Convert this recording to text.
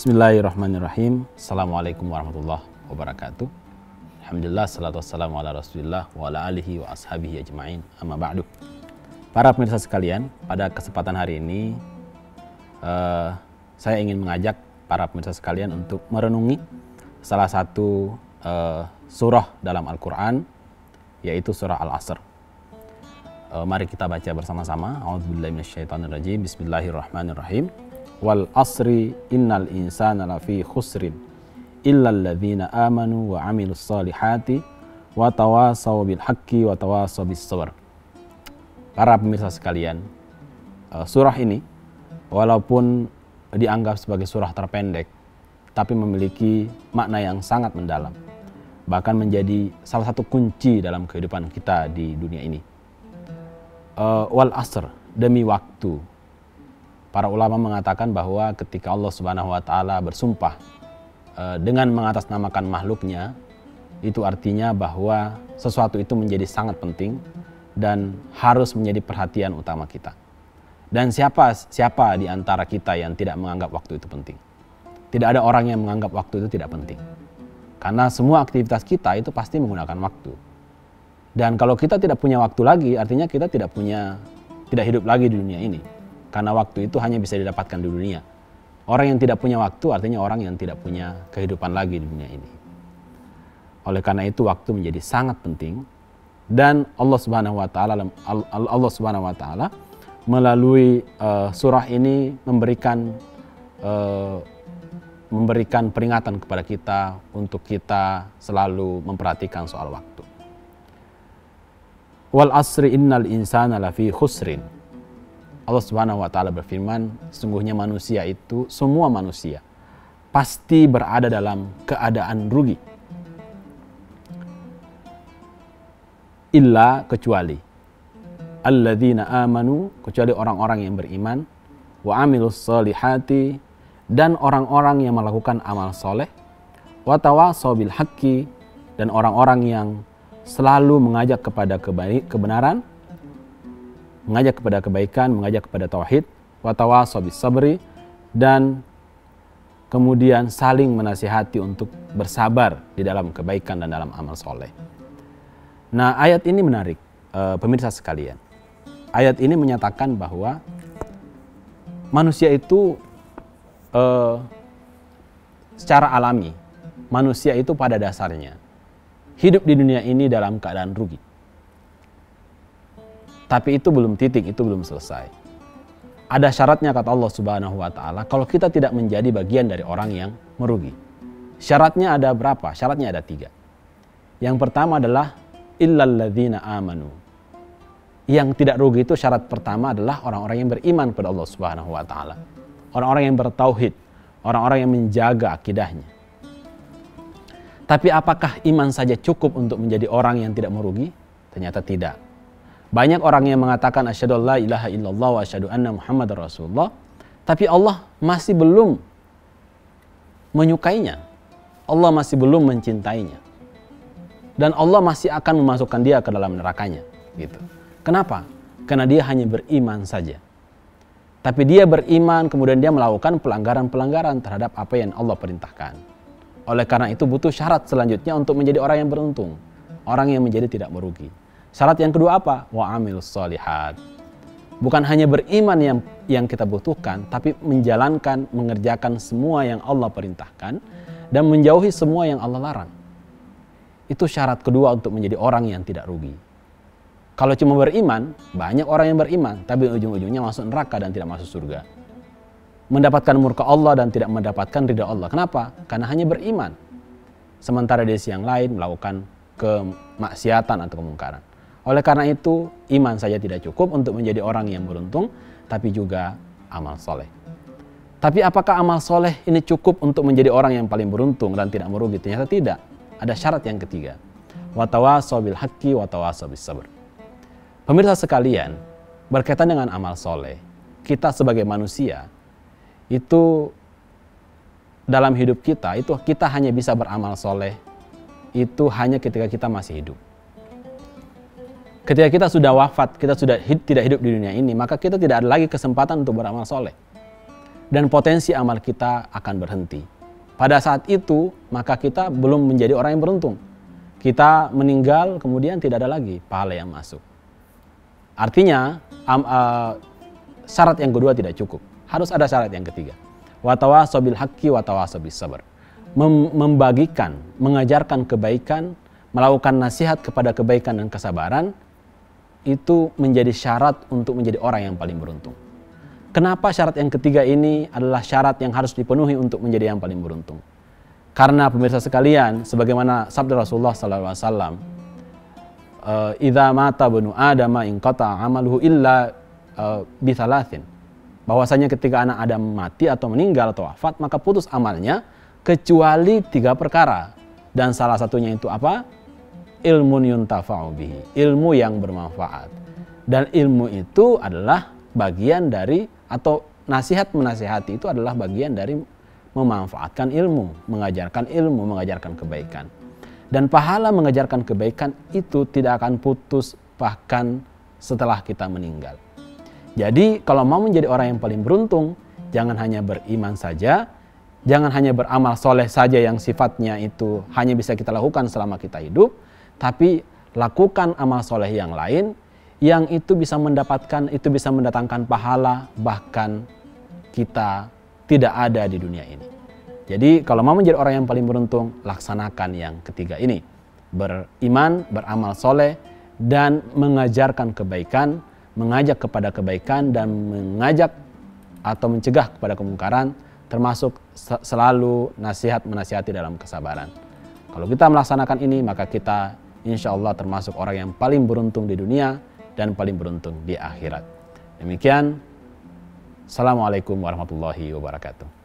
Bismillahirrahmanirrahim. Assalamualaikum warahmatullahi wabarakatuh. Alhamdulillah, salatu wassalamu ala rasulillah wa ala alihi wa ashabihi ajma'in, amma ba'du. Para pemirsa sekalian, pada kesempatan hari ini saya ingin mengajak para pemirsa sekalian untuk merenungi salah satu surah dalam Al-Quran, yaitu surah Al-Asr. Mari kita baca bersama-sama. A'udzubillahi minasyaitonirrajim. Bismillahirrahmanirrahim. Wal asri innal insana lafi khusrin illal ladzina amanu wa amilus solihati wa tawasaw bil haqqi wa tawasaw bis sabr. Para pemirsa sekalian, surah ini walaupun dianggap sebagai surah terpendek, tapi memiliki makna yang sangat mendalam, bahkan menjadi salah satu kunci dalam kehidupan kita di dunia ini. Wal asr, demi waktu. Para ulama mengatakan bahwa ketika Allah Subhanahu wa Ta'ala bersumpah dengan mengatasnamakan makhluknya, itu artinya bahwa sesuatu itu menjadi sangat penting dan harus menjadi perhatian utama kita. Dan siapa di antara kita yang tidak menganggap waktu itu penting? Tidak ada orang yang menganggap waktu itu tidak penting. Karena semua aktivitas kita itu pasti menggunakan waktu. Dan kalau kita tidak punya waktu lagi, artinya kita tidak hidup lagi di dunia ini. Karena waktu itu hanya bisa didapatkan di dunia. Orang yang tidak punya waktu artinya orang yang tidak punya kehidupan lagi di dunia ini. Oleh karena itu waktu menjadi sangat penting, dan Allah Subhanahu wa Ta'ala melalui surah ini memberikan peringatan kepada kita untuk kita selalu memperhatikan soal waktu. Wal asri innal insana lafi khusrin. Allah Subhanahu wa Ta'ala berfirman, sesungguhnya manusia itu, semua manusia pasti berada dalam keadaan rugi. Illa, kecuali alladzina amanu, kecuali orang-orang yang beriman, wa amilus solihati, dan orang-orang yang melakukan amal soleh, wa tawasaw bil haqqi, dan orang-orang yang selalu mengajak kepada kebenaran, mengajak kepada kebaikan, mengajak kepada tauhid, wa tawasaw bis sabri, dan kemudian saling menasihati untuk bersabar di dalam kebaikan dan dalam amal soleh. Nah, ayat ini menarik, pemirsa sekalian. Ayat ini menyatakan bahwa manusia itu secara alami, manusia itu pada dasarnya hidup di dunia ini dalam keadaan rugi. Tapi itu belum titik, itu belum selesai. Ada syaratnya kata Allah Subhanahu wa Ta'ala, kalau kita tidak menjadi bagian dari orang yang merugi. Syaratnya ada berapa? Syaratnya ada 3. Yang pertama adalah illal ladzina amanu. Yang tidak rugi itu syarat pertama adalah orang-orang yang beriman kepada Allah Subhanahu wa Ta'ala. Orang-orang yang bertauhid, orang-orang yang menjaga akidahnya. Tapi apakah iman saja cukup untuk menjadi orang yang tidak merugi? Ternyata tidak. Banyak orang yang mengatakan asyhadu alla ilaha illallah wa asyhadu anna muhammadar rasulullah, tapi Allah masih belum menyukainya. Allah masih belum mencintainya. Dan Allah masih akan memasukkan dia ke dalam nerakanya, gitu. Kenapa? Karena dia hanya beriman saja. Tapi dia beriman kemudian dia melakukan pelanggaran-pelanggaran terhadap apa yang Allah perintahkan. Oleh karena itu butuh syarat selanjutnya untuk menjadi orang yang beruntung, orang yang menjadi tidak merugi. Syarat yang kedua apa? Wa amilus solihat. Bukan hanya beriman yang kita butuhkan, tapi menjalankan, mengerjakan semua yang Allah perintahkan dan menjauhi semua yang Allah larang. Itu syarat kedua untuk menjadi orang yang tidak rugi. Kalau cuma beriman, banyak orang yang beriman, tapi ujung-ujungnya masuk neraka dan tidak masuk surga. Mendapatkan murka Allah dan tidak mendapatkan ridha Allah. Kenapa? Karena hanya beriman. Sementara di sisi yang lain melakukan kemaksiatan atau kemungkaran. Oleh karena itu, iman saja tidak cukup untuk menjadi orang yang beruntung, tapi juga amal soleh. Tapi apakah amal soleh ini cukup untuk menjadi orang yang paling beruntung dan tidak merugi? Ternyata tidak. Ada syarat yang ketiga. Wa tawasaw bil haqqi wa tawasaw bis sabr. Pemirsa sekalian, berkaitan dengan amal soleh, kita sebagai manusia, itu dalam hidup kita, itu kita hanya bisa beramal soleh, itu hanya ketika kita masih hidup. Ketika kita sudah wafat, kita sudah tidak hidup di dunia ini, maka kita tidak ada lagi kesempatan untuk beramal soleh. dan potensi amal kita akan berhenti. Pada saat itu, maka kita belum menjadi orang yang beruntung. Kita meninggal, kemudian tidak ada lagi pahala yang masuk. Artinya, syarat yang kedua tidak cukup. Harus ada syarat yang ketiga. Watawasaw bil haqqi watawasaw bis sabr. Membagikan, mengajarkan kebaikan, melakukan nasihat kepada kebaikan dan kesabaran, itu menjadi syarat untuk menjadi orang yang paling beruntung. Kenapa syarat yang ketiga ini adalah syarat yang harus dipenuhi untuk menjadi yang paling beruntung? Karena pemirsa sekalian, sebagaimana sabda Rasulullah SAW, "Idza mata banu Adama inqata amaluhu illa bithalathin." Bahwasanya ketika anak Adam mati atau meninggal atau wafat, maka putus amalnya kecuali 3 perkara. Dan salah satunya itu apa? Ilmun yuntafa'u bihi, ilmu yang bermanfaat. Dan ilmu itu adalah bagian dari, atau nasihat menasihati itu adalah bagian dari memanfaatkan ilmu, mengajarkan kebaikan. Dan pahala mengajarkan kebaikan itu tidak akan putus bahkan setelah kita meninggal. Jadi kalau mau menjadi orang yang paling beruntung, jangan hanya beriman saja, jangan hanya beramal soleh saja yang sifatnya itu hanya bisa kita lakukan selama kita hidup, tapi lakukan amal soleh yang lain yang itu bisa mendatangkan pahala bahkan kita tidak ada di dunia ini. Jadi kalau mau menjadi orang yang paling beruntung, laksanakan yang ketiga ini. Beriman, beramal soleh, dan mengajarkan kebaikan, mengajak kepada kebaikan, dan mengajak atau mencegah kepada kemungkaran, termasuk selalu nasihat menasihati dalam kesabaran. Kalau kita melaksanakan ini, maka kita insya Allah termasuk orang yang paling beruntung di dunia dan paling beruntung di akhirat. Demikian, Assalamualaikum warahmatullahi wabarakatuh.